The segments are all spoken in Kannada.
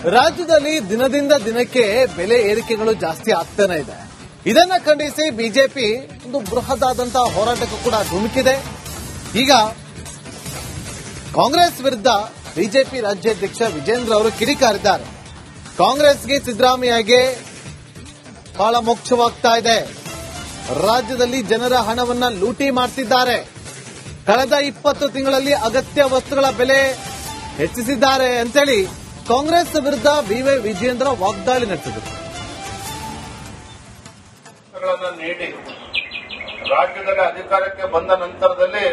ರಾಜ್ಯದಲ್ಲಿ ದಿನದಿಂದ ದಿನಕ್ಕೆ ಬೆಲೆ ಏರಿಕೆಗಳು ಜಾಸ್ತಿ ಆಗ್ತಾನೆ ಇದೆ. ಇದನ್ನ ಖಂಡಿಸಿ ಬಿಜೆಪಿ ಒಂದು ಬೃಹದಾದಂತಹ ಹೋರಾಟಕ್ಕೂ ಕೂಡ ಧುಮುಕಿದೆ. ಈಗ ಕಾಂಗ್ರೆಸ್ ವಿರುದ್ಧ ಬಿಜೆಪಿ ರಾಜ್ಯಾಧ್ಯಕ್ಷ ವಿಜೇಂದ್ರ ಅವರು ಕಿಡಿಕಾರಿದ್ದಾರೆ. ಕಾಂಗ್ರೆಸ್ಗೆ ಸಿದ್ದರಾಮಯ್ಯಗೆ ಬಹಳ ಮೋಕ್ಷವಾಗ್ತಾ ಇದೆ. ರಾಜ್ಯದಲ್ಲಿ ಜನರ ಹಣವನ್ನ ಲೂಟಿ ಮಾಡ್ತಿದ್ದಾರೆ. ಕಳೆದ 20 ತಿಂಗಳಲ್ಲಿ ಅಗತ್ಯ ವಸ್ತುಗಳ ಬೆಲೆ ಹೆಚ್ಚಿಸಿದ್ದಾರೆ ಅಂತೇಳಿ ಕಾಂಗ್ರೆಸ್ ವಿರುದ್ಧ ಬಿವೈ ವಿಜೇಂದ್ರ ವಾಗ್ದಾಳಿ ನಡೆಸಿದರು. ನೀಡಿ ರಾಜ್ಯದಲ್ಲಿ ಅಧಿಕಾರಕ್ಕೆ ಬಂದ ನಂತರದಲ್ಲಿ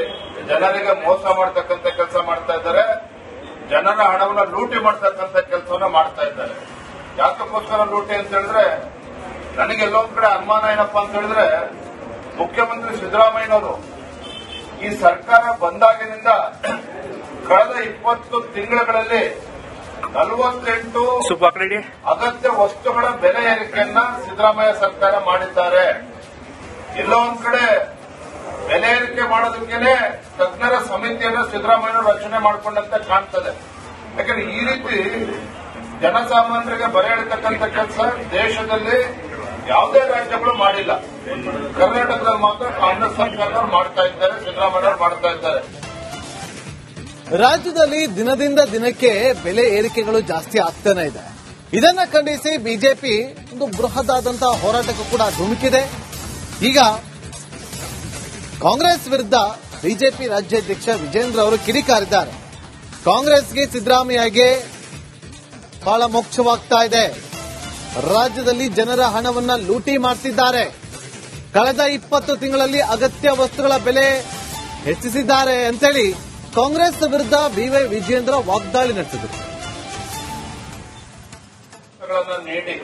ಜನರಿಗೆ ಮೋಸ ಮಾಡತಕ್ಕಂಥ ಕೆಲಸ ಮಾಡ್ತಾ ಇದ್ದಾರೆ. ಜನರ ಹಣವನ್ನು ಲೂಟಿ ಮಾಡತಕ್ಕಂಥ ಕೆಲಸವನ್ನ ಮಾಡ್ತಾ ಇದ್ದಾರೆ. ಯಾಕಕ್ಕೋಸ್ಕರ ಲೂಟಿ ಅಂತ ಹೇಳಿದ್ರೆ, ನನಗೆಲ್ಲೊಂದ್ ಕಡೆ ಅನುಮಾನ ಏನಪ್ಪಾ ಅಂತ ಹೇಳಿದ್ರೆ, ಮುಖ್ಯಮಂತ್ರಿ ಸಿದ್ದರಾಮಯ್ಯನವರು ಈ ಸರ್ಕಾರ ಬಂದಾಗಿನಿಂದ ಕಳೆದ 20 ತಿಂಗಳುಗಳಲ್ಲಿ 48 ಅಗತ್ಯ ವಸ್ತುಗಳ ಬೆಲೆ ಏರಿಕೆಯನ್ನ ಸಿದ್ದರಾಮಯ್ಯ ಸರ್ಕಾರ ಮಾಡಿದ್ದಾರೆ. ಎಲ್ಲೋ ಒಂದ್ ಕಡೆ ಬೆಲೆ ಏರಿಕೆ ಮಾಡೋದಕ್ಕೇನೆ ತಜ್ಞರ ಸಮಿತಿಯನ್ನು ಸಿದ್ದರಾಮಯ್ಯ ರಚನೆ ಮಾಡಿಕೊಂಡಂತೆ ಕಾಣ್ತದೆ. ಯಾಕಂದ್ರೆ ಈ ರೀತಿ ಜನಸಾಮಾನ್ಯರಿಗೆ ಬರೆ ಎಳಿತಕ್ಕಂಥ ಕೆಲಸ ದೇಶದಲ್ಲಿ ಯಾವುದೇ ರಾಜ್ಯಗಳು ಮಾಡಿಲ್ಲ. ಕರ್ನಾಟಕದಲ್ಲಿ ಮಾತ್ರ ಕಾಂಗ್ರೆಸ್ ಸರ್ಕಾರದವರು ಮಾಡ್ತಾ ಇದ್ದಾರೆ, ಸಿದ್ದರಾಮಯ್ಯ ಮಾಡ್ತಾ ಇದ್ದಾರೆ. ರಾಜ್ಯದಲ್ಲಿ ದಿನದಿಂದ ದಿನಕ್ಕೆ ಬೆಲೆ ಏರಿಕೆಗಳು ಜಾಸ್ತಿ ಆಗ್ತಾನೆ ಇದೆ. ಇದನ್ನ ಖಂಡಿಸಿ ಬಿಜೆಪಿ ಒಂದು ಬೃಹದಾದಂತಹ ಹೋರಾಟಕ್ಕೂ ಕೂಡ ಧುಮುಕಿದೆ. ಈಗ ಕಾಂಗ್ರೆಸ್ ವಿರುದ್ಧ ಬಿಜೆಪಿ ರಾಜ್ಯಾಧ್ಯಕ್ಷ ವಿಜೇಂದ್ರ ಅವರು ಕಿಡಿಕಾರಿದ್ದಾರೆ. ಕಾಂಗ್ರೆಸ್ಗೆ ಸಿದ್ದರಾಮಯ್ಯಗೆ ಬಹಳ ಮೋಕ್ಷವಾಗ್ತಾ ಇದೆ. ರಾಜ್ಯದಲ್ಲಿ ಜನರ ಹಣವನ್ನ ಲೂಟಿ ಮಾಡ್ತಿದ್ದಾರೆ. ಕಳೆದ 20 ತಿಂಗಳಲ್ಲಿ ಅಗತ್ಯ ವಸ್ತುಗಳ ಬೆಲೆ ಹೆಚ್ಚಿಸಿದ್ದಾರೆ ಅಂತೇಳಿ ಕಾಂಗ್ರೆಸ್ ವಿರುದ್ಧ ಬಿವೈ ವಿಜೇಂದ್ರ ವಾಗ್ದಾಳಿ ನಡೆಸಿದರು. ನೀಡಿ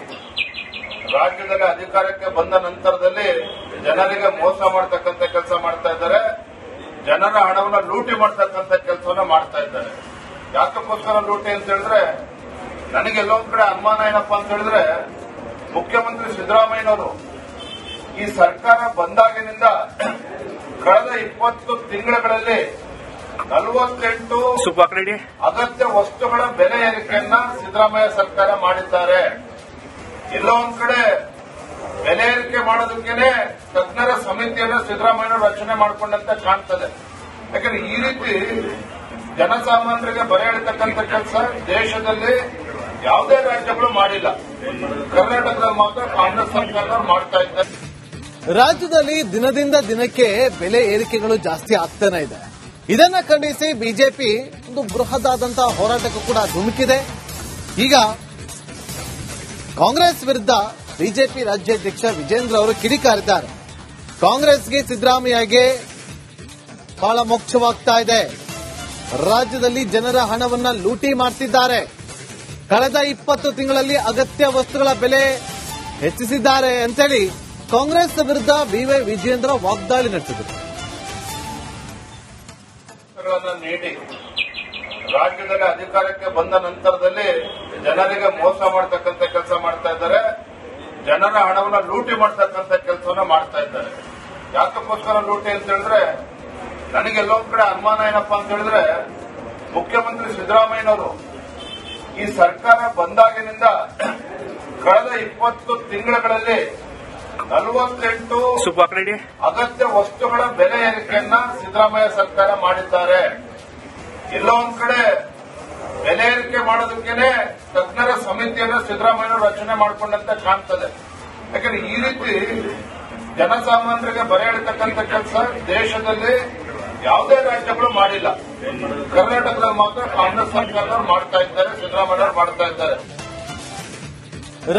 ರಾಜ್ಯದಲ್ಲಿ ಅಧಿಕಾರಕ್ಕೆ ಬಂದ ನಂತರದಲ್ಲಿ ಜನರಿಗೆ ಮೋಸ ಮಾಡತಕ್ಕಂಥ ಕೆಲಸ ಮಾಡ್ತಾ ಇದ್ದಾರೆ. ಜನರ ಹಣವನ್ನು ಲೂಟಿ ಮಾಡತಕ್ಕಂಥ ಕೆಲಸವನ್ನ ಮಾಡ್ತಾ ಇದ್ದಾರೆ. ಯಾಕಕ್ಕೋಸ್ಕರ ಲೂಟಿ ಅಂತ ಹೇಳಿದ್ರೆ, ನನಗೆಲ್ಲೊಂದ್ ಕಡೆ ಅನುಮಾನ ಏನಪ್ಪಾ ಅಂತ ಹೇಳಿದ್ರೆ, ಮುಖ್ಯಮಂತ್ರಿ ಸಿದ್ದರಾಮಯ್ಯನವರು ಈ ಸರ್ಕಾರ ಬಂದಾಗಿನಿಂದ ಕಳೆದ 20 ತಿಂಗಳುಗಳಲ್ಲಿ 48 ಅಗತ್ಯ ವಸ್ತುಗಳ ಬೆಲೆ ಏರಿಕೆಯನ್ನ ಸಿದ್ದರಾಮಯ್ಯ ಸರ್ಕಾರ ಮಾಡಿದ್ದಾರೆ. ಎಲ್ಲೋ ಒಂದ್ ಕಡೆ ಬೆಲೆ ಏರಿಕೆ ಮಾಡೋದಕ್ಕೇನೆ ತಜ್ಞರ ಸಮಿತಿಯನ್ನು ಸಿದ್ದರಾಮಯ್ಯ ರಚನೆ ಮಾಡಿಕೊಂಡಂತೆ ಕಾಣ್ತದೆ. ಯಾಕಂದ್ರೆ ಈ ರೀತಿ ಜನಸಾಮಾನ್ಯರಿಗೆ ಬರೆ ಎಳಿತಕ್ಕಂಥ ಕೆಲಸ ದೇಶದಲ್ಲಿ ಯಾವುದೇ ರಾಜ್ಯಗಳು ಮಾಡಿಲ್ಲ. ಕರ್ನಾಟಕದಲ್ಲಿ ಮಾತ್ರ ಕಾಂಗ್ರೆಸ್ ಸರ್ಕಾರದವರು ಮಾಡ್ತಾ ಇದ್ದಾರೆ. ರಾಜ್ಯದಲ್ಲಿ ದಿನದಿಂದ ದಿನಕ್ಕೆ ಬೆಲೆ ಏರಿಕೆಗಳು ಜಾಸ್ತಿ ಆಗ್ತಾನೆ ಇದೆ. ಇದನ್ನ ಖಂಡಿಸಿ ಬಿಜೆಪಿ ಒಂದು ಬೃಹದಾದಂತಹ ಹೋರಾಟಕ್ಕೂ ಕೂಡ ಧುಮುಕಿದೆ. ಈಗ ಕಾಂಗ್ರೆಸ್ ವಿರುದ್ಧ ಬಿಜೆಪಿ ರಾಜ್ಯಾಧ್ಯಕ್ಷ ವಿಜೇಂದ್ರ ಅವರು ಕಿಡಿಕಾರಿದ್ದಾರೆ. ಕಾಂಗ್ರೆಸ್ಗೆ ಸಿದ್ದರಾಮಯ್ಯಗೆ ಬಹಳ ಮೋಕ್ಷವಾಗ್ತಾ ಇದೆ. ರಾಜ್ಯದಲ್ಲಿ ಜನರ ಹಣವನ್ನ ಲೂಟಿ ಮಾಡ್ತಿದ್ದಾರೆ. ಕಳೆದ 20 ತಿಂಗಳಲ್ಲಿ ಅಗತ್ಯ ವಸ್ತುಗಳ ಬೆಲೆ ಹೆಚ್ಚಿಸಿದ್ದಾರೆ ಅಂತೇಳಿ ಕಾಂಗ್ರೆಸ್ ವಿರುದ್ಧ ಬಿವೈ ವಿಜೇಂದ್ರ ವಾಗ್ದಾಳಿ ನಡೆಸಿದರು. ನೀಡಿ ರಾಜ್ಯದಲ್ಲಿ ಅಧಿಕಾರಕ್ಕೆ ಬಂದ ನಂತರದಲ್ಲಿ ಜನರಿಗೆ ಮೋಸ ಮಾಡತಕ್ಕಂಥ ಕೆಲಸ ಮಾಡ್ತಾ ಇದ್ದಾರೆ. ಜನರ ಹಣವನ್ನು ಲೂಟಿ ಮಾಡತಕ್ಕಂಥ ಕೆಲಸವನ್ನ ಮಾಡ್ತಾ ಇದ್ದಾರೆ. ಯಾಕಕ್ಕೋಸ್ಕರ ಲೂಟಿ ಅಂತ ಹೇಳಿದ್ರೆ, ನನಗೆಲ್ಲೊಂದ್ ಕಡೆ ಅನುಮಾನ ಏನಪ್ಪಾ ಅಂತ ಹೇಳಿದ್ರೆ, ಮುಖ್ಯಮಂತ್ರಿ ಸಿದ್ದರಾಮಯ್ಯನವರು ಈ ಸರ್ಕಾರ ಬಂದಾಗಿನಿಂದ ಕಳೆದ 20 ತಿಂಗಳುಗಳಲ್ಲಿ 48 ಅಗತ್ಯ ವಸ್ತುಗಳ ಬೆಲೆ ಏರಿಕೆಯನ್ನ ಸಿದ್ದರಾಮಯ್ಯ ಸರ್ಕಾರ ಮಾಡಿದ್ದಾರೆ. ಎಲ್ಲೋ ಒಂದ್ ಕಡೆ ಬೆಲೆ ಏರಿಕೆ ಮಾಡೋದಕ್ಕೇನೆ ತಜ್ಞರ ಸಮಿತಿಯನ್ನು ಸಿದ್ದರಾಮಯ್ಯ ರಚನೆ ಮಾಡಿಕೊಂಡಂತೆ ಕಾಣ್ತದೆ. ಯಾಕಂದ್ರೆ ಈ ರೀತಿ ಜನಸಾಮಾನ್ಯರಿಗೆ ಬರೆ ಎಳಿತಕ್ಕಂಥ ಕೆಲಸ ದೇಶದಲ್ಲಿ ಯಾವುದೇ ರಾಜ್ಯಗಳು ಮಾಡಿಲ್ಲ. ಕರ್ನಾಟಕದಲ್ಲಿ ಮಾತ್ರ ಕಾಂಗ್ರೆಸ್ ಸರ್ಕಾರದವರು ಮಾಡ್ತಾ ಇದ್ದಾರೆ, ಸಿದ್ದರಾಮಯ್ಯ ಮಾಡ್ತಾ ಇದ್ದಾರೆ.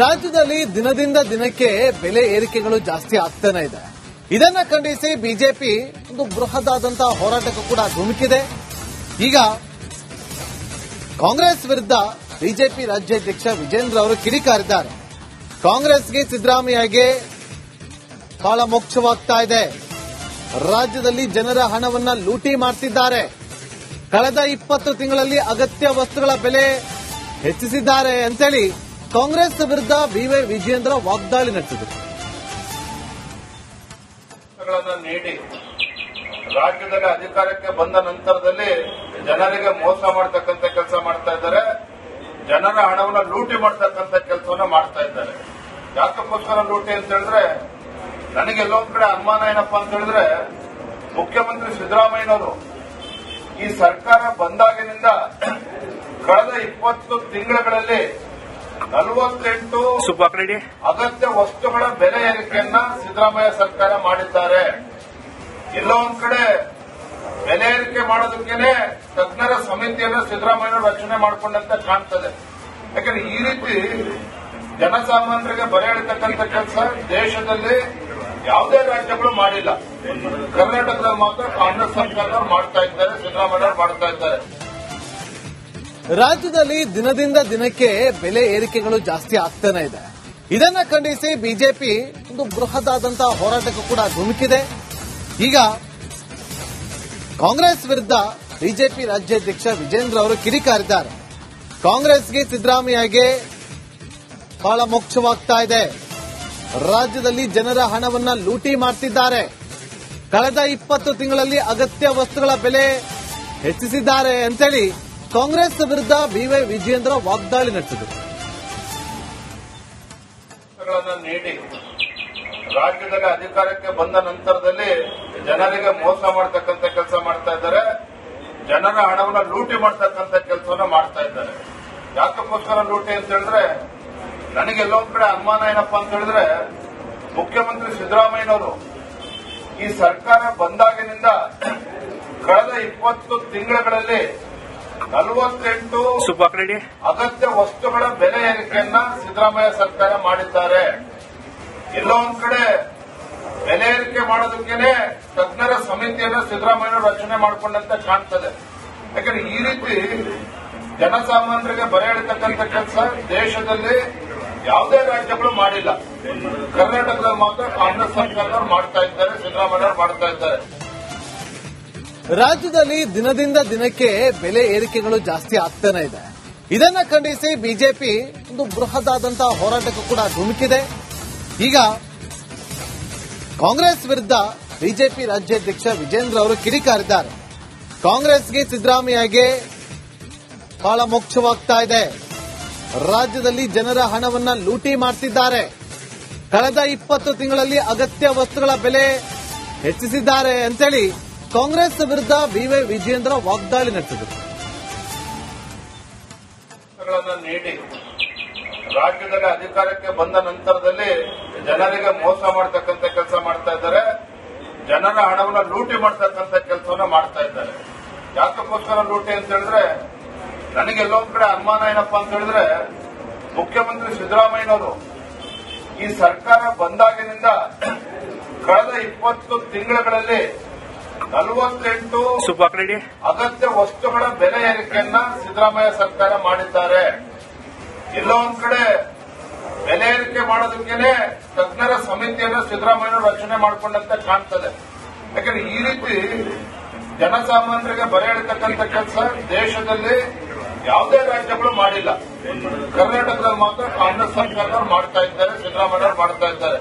ರಾಜ್ಯದಲ್ಲಿ ದಿನದಿಂದ ದಿನಕ್ಕೆ ಬೆಲೆ ಏರಿಕೆಗಳು ಜಾಸ್ತಿ ಆಗ್ತಾನೆ ಇದೆ. ಇದನ್ನ ಖಂಡಿಸಿ ಬಿಜೆಪಿ ಒಂದು ಬೃಹದಾದಂತಹ ಹೋರಾಟಕ್ಕೂ ಕೂಡ ಧುಮುಕಿದೆ. ಈಗ ಕಾಂಗ್ರೆಸ್ ವಿರುದ್ಧ ಬಿಜೆಪಿ ರಾಜ್ಯಾಧ್ಯಕ್ಷ ವಿಜೇಂದ್ರ ಅವರು ಕಿಡಿಕಾರಿದ್ದಾರೆ. ಕಾಂಗ್ರೆಸ್ಗೆ ಸಿದ್ದರಾಮಯ್ಯಗೆ ಬಹಳ ಮೋಕ್ಷವಾಗ್ತಾ ಇದೆ. ರಾಜ್ಯದಲ್ಲಿ ಜನರ ಹಣವನ್ನ ಲೂಟಿ ಮಾಡ್ತಿದ್ದಾರೆ. ಕಳೆದ 20 ತಿಂಗಳಲ್ಲಿ ಅಗತ್ಯ ವಸ್ತುಗಳ ಬೆಲೆ ಹೆಚ್ಚಿಸಿದ್ದಾರೆ ಅಂತೇಳಿ ಕಾಂಗ್ರೆಸ್ ವಿರುದ್ಧ ಬಿವೈ ವಿಜೇಂದ್ರ ವಾಗ್ದಾಳಿ ನಡೆಸಿದರು. ನೀಡಿ ರಾಜ್ಯದಲ್ಲಿ ಅಧಿಕಾರಕ್ಕೆ ಬಂದ ನಂತರದಲ್ಲಿ ಜನರಿಗೆ ಮೋಸ ಮಾಡತಕ್ಕಂಥ ಕೆಲಸ ಮಾಡ್ತಾ ಇದ್ದಾರೆ. ಜನರ ಹಣವನ್ನು ಲೂಟಿ ಮಾಡತಕ್ಕಂಥ ಕೆಲಸವನ್ನ ಮಾಡ್ತಾ ಇದ್ದಾರೆ. ಯಾಕಕ್ಕೋಸ್ಕರ ಲೂಟಿ ಅಂತ ಹೇಳಿದ್ರೆ ನನಗೆಲ್ಲೊಂದ್ ಕಡೆ ಅನುಮಾನ ಏನಪ್ಪಾ ಅಂತ ಹೇಳಿದ್ರೆ ಮುಖ್ಯಮಂತ್ರಿ ಸಿದ್ದರಾಮಯ್ಯನವರು ಈ ಸರ್ಕಾರ ಬಂದಾಗಿನಿಂದ ಕಳೆದ 20 ತಿಂಗಳುಗಳಲ್ಲಿ 48 ಅಗತ್ಯ ವಸ್ತುಗಳ ಬೆಲೆ ಏರಿಕೆಯನ್ನ ಸಿದ್ದರಾಮಯ್ಯ ಸರ್ಕಾರ ಮಾಡಿದ್ದಾರೆ. ಎಲ್ಲೋ ಒಂದ್ ಕಡೆ ಬೆಲೆ ಏರಿಕೆ ಮಾಡೋದಕ್ಕೇನೆ ತಜ್ಞರ ಸಮಿತಿಯನ್ನು ಸಿದ್ದರಾಮಯ್ಯ ರಚನೆ ಮಾಡಿಕೊಂಡಂತೆ ಕಾಣ್ತದೆ. ಯಾಕಂದ್ರೆ ಈ ರೀತಿ ಜನಸಾಮಾನ್ಯರಿಗೆ ಬರೆ ಎಳಿತಕ್ಕಂಥ ಕೆಲಸ ದೇಶದಲ್ಲಿ ಯಾವುದೇ ರಾಜ್ಯಗಳು ಮಾಡಿಲ್ಲ. ಕರ್ನಾಟಕದಲ್ಲಿ ಮಾತ್ರ ಕಾಂಗ್ರೆಸ್ ಸರ್ಕಾರದವರು ಮಾಡ್ತಾ ಇದ್ದಾರೆ, ಸಿದ್ದರಾಮಯ್ಯ ಮಾಡ್ತಾ ಇದ್ದಾರೆ. ರಾಜ್ಯದಲ್ಲಿ ದಿನದಿಂದ ದಿನಕ್ಕೆ ಬೆಲೆ ಏರಿಕೆಗಳು ಜಾಸ್ತಿ ಆಗ್ತಾನೆ ಇದೆ. ಇದನ್ನ ಖಂಡಿಸಿ ಬಿಜೆಪಿ ಒಂದು ಬೃಹದಾದಂತಹ ಹೋರಾಟಕ್ಕೂ ಕೂಡ ಧುಮುಕಿದೆ. ಈಗ ಕಾಂಗ್ರೆಸ್ ವಿರುದ್ಧ ಬಿಜೆಪಿ ರಾಜ್ಯಾಧ್ಯಕ್ಷ ವಿಜೇಂದ್ರ ಅವರು ಕಿಡಿಕಾರಿದ್ದಾರೆ. ಕಾಂಗ್ರೆಸ್ಗೆ ಸಿದ್ದರಾಮಯ್ಯಗೆ ಬಹಳ ಮೋಕ್ಷವಾಗ್ತಾ ಇದೆ. ರಾಜ್ಯದಲ್ಲಿ ಜನರ ಹಣವನ್ನ ಲೂಟಿ ಮಾಡ್ತಿದ್ದಾರೆ. ಕಳೆದ 20 ತಿಂಗಳಲ್ಲಿ ಅಗತ್ಯ ವಸ್ತುಗಳ ಬೆಲೆ ಹೆಚ್ಚಿಸಿದ್ದಾರೆ ಅಂತೇಳಿ ಕಾಂಗ್ರೆಸ್ ವಿರುದ್ಧ ಬಿವೈ ವಿಜೇಂದ್ರ ವಾಗ್ದಾಳಿ ನಡೆಸಿದರು. ನೀಡಿ ರಾಜ್ಯದಲ್ಲಿ ಅಧಿಕಾರಕ್ಕೆ ಬಂದ ನಂತರದಲ್ಲಿ ಜನರಿಗೆ ಮೋಸ ಮಾಡತಕ್ಕಂಥ ಕೆಲಸ ಮಾಡ್ತಾ ಇದ್ದಾರೆ. ಜನರ ಹಣವನ್ನು ಲೂಟಿ ಮಾಡತಕ್ಕಂಥ ಕೆಲಸವನ್ನ ಮಾಡ್ತಾ ಇದ್ದಾರೆ. ಯಾಕಕ್ಕೋಸ್ಕರ ಲೂಟಿ ಅಂತ ಹೇಳಿದ್ರೆ ನನಗೆಲ್ಲೊಂದ್ ಕಡೆ ಅನುಮಾನ ಏನಪ್ಪಾ ಅಂತ ಹೇಳಿದ್ರೆ ಮುಖ್ಯಮಂತ್ರಿ ಸಿದ್ದರಾಮಯ್ಯನವರು ಈ ಸರ್ಕಾರ ಬಂದಾಗಿನಿಂದ ಕಳೆದ 20 ತಿಂಗಳುಗಳಲ್ಲಿ 48 ಅಗತ್ಯ ವಸ್ತುಗಳ ಬೆಲೆ ಏರಿಕೆಯನ್ನ ಸಿದ್ದರಾಮಯ್ಯ ಸರ್ಕಾರ ಮಾಡಿದ್ದಾರೆ. ಎಲ್ಲೋ ಒಂದ್ ಕಡೆ ಬೆಲೆ ಏರಿಕೆ ಮಾಡೋದಕ್ಕೇನೆ ತಜ್ಞರ ಸಮಿತಿಯನ್ನು ಸಿದ್ದರಾಮಯ್ಯ ರಚನೆ ಮಾಡಿಕೊಂಡಂತೆ ಕಾಣ್ತದೆ. ಯಾಕಂದ್ರೆ ಈ ರೀತಿ ಜನಸಾಮಾನ್ಯರಿಗೆ ಬರೆ ಎಳಿತಕ್ಕಂಥ ಕೆಲಸ ದೇಶದಲ್ಲಿ ಯಾವುದೇ ರಾಜ್ಯಗಳು ಮಾಡಿಲ್ಲ. ಕರ್ನಾಟಕದಲ್ಲಿ ಮಾತ್ರ ಕಾಂಗ್ರೆಸ್ ಸರ್ಕಾರದವರು ಮಾಡ್ತಾ ಇದ್ದಾರೆ, ಸಿದ್ದರಾಮಯ್ಯ ಮಾಡ್ತಾ ಇದ್ದಾರೆ. ರಾಜ್ಯದಲ್ಲಿ ದಿನದಿಂದ ದಿನಕ್ಕೆ ಬೆಲೆ ಏರಿಕೆಗಳು ಜಾಸ್ತಿ ಆಗ್ತಾನೆ ಇದೆ. ಇದನ್ನ ಖಂಡಿಸಿ ಬಿಜೆಪಿ ಒಂದು ಬೃಹದಾದಂತಹ ಹೋರಾಟಕ್ಕೂ ಕೂಡ ಧುಮುಕಿದೆ. ಈಗ ಕಾಂಗ್ರೆಸ್ ವಿರುದ್ಧ ಬಿಜೆಪಿ ರಾಜ್ಯಾಧ್ಯಕ್ಷ ವಿಜೇಂದ್ರ ಅವರು ಕಿಡಿಕಾರಿದ್ದಾರೆ. ಕಾಂಗ್ರೆಸ್ಗೆ ಸಿದ್ದರಾಮಯ್ಯಗೆ ಬಹಳ ಮೋಕ್ಷವಾಗ್ತಾ ಇದೆ. ರಾಜ್ಯದಲ್ಲಿ ಜನರ ಹಣವನ್ನ ಲೂಟಿ ಮಾಡ್ತಿದ್ದಾರೆ. ಕಳೆದ 20 ತಿಂಗಳಲ್ಲಿ ಅಗತ್ಯ ವಸ್ತುಗಳ ಬೆಲೆ ಹೆಚ್ಚಿಸಿದ್ದಾರೆ ಅಂತೇಳಿ ಕಾಂಗ್ರೆಸ್ ವಿರುದ್ಧ ಬಿವೈ ವಿಜೇಂದ್ರ ವಾಗ್ದಾಳಿ ನಡೆಸಿದರು. ನೀಡಿ ರಾಜ್ಯದಲ್ಲಿ ಅಧಿಕಾರಕ್ಕೆ ಬಂದ ನಂತರದಲ್ಲಿ ಜನರಿಗೆ ಮೋಸ ಮಾಡತಕ್ಕಂಥ ಕೆಲಸ ಮಾಡ್ತಾ ಇದ್ದಾರೆ. ಜನರ ಹಣವನ್ನು ಲೂಟಿ ಮಾಡತಕ್ಕಂಥ ಕೆಲಸವನ್ನ ಮಾಡ್ತಾ ಇದ್ದಾರೆ. ಯಾಕಕ್ಕೋಸ್ಕರ ಲೂಟಿ ಅಂತ ಹೇಳಿದ್ರೆ ನನಗೆಲ್ಲೊಂದ್ ಕಡೆ ಅನುಮಾನ ಏನಪ್ಪಾ ಅಂತ ಹೇಳಿದ್ರೆ ಮುಖ್ಯಮಂತ್ರಿ ಸಿದ್ದರಾಮಯ್ಯನವರು ಈ ಸರ್ಕಾರ ಬಂದಾಗಿನಿಂದ ಕಳೆದ 20 ತಿಂಗಳುಗಳಲ್ಲಿ 48 ಅಗತ್ಯ ವಸ್ತುಗಳ ಬೆಲೆ ಏರಿಕೆಯನ್ನ ಸಿದ್ದರಾಮಯ್ಯ ಸರ್ಕಾರ ಮಾಡಿದ್ದಾರೆ. ಎಲ್ಲೋ ಒಂದ್ ಕಡೆ ಬೆಲೆ ಏರಿಕೆ ಮಾಡೋದಕ್ಕೇನೆ ತಜ್ಞರ ಸಮಿತಿಯನ್ನು ಸಿದ್ದರಾಮಯ್ಯ ರಚನೆ ಮಾಡಿಕೊಂಡಂತೆ ಕಾಣ್ತದೆ. ಯಾಕಂದ್ರೆ ಈ ರೀತಿ ಜನಸಾಮಾನ್ಯರಿಗೆ ಬರೆ ಎಳಿತಕ್ಕಂಥ ಕೆಲಸ ದೇಶದಲ್ಲಿ ಯಾವುದೇ ರಾಜ್ಯಗಳು ಮಾಡಿಲ್ಲ. ಕರ್ನಾಟಕದಲ್ಲಿ ಮಾತ್ರ ಕಾಂಗ್ರೆಸ್ ಸರ್ಕಾರದವರು ಮಾಡ್ತಾ ಇದ್ದಾರೆ, ಸಿದ್ದರಾಮಯ್ಯ ಮಾಡ್ತಾ ಇದ್ದಾರೆ.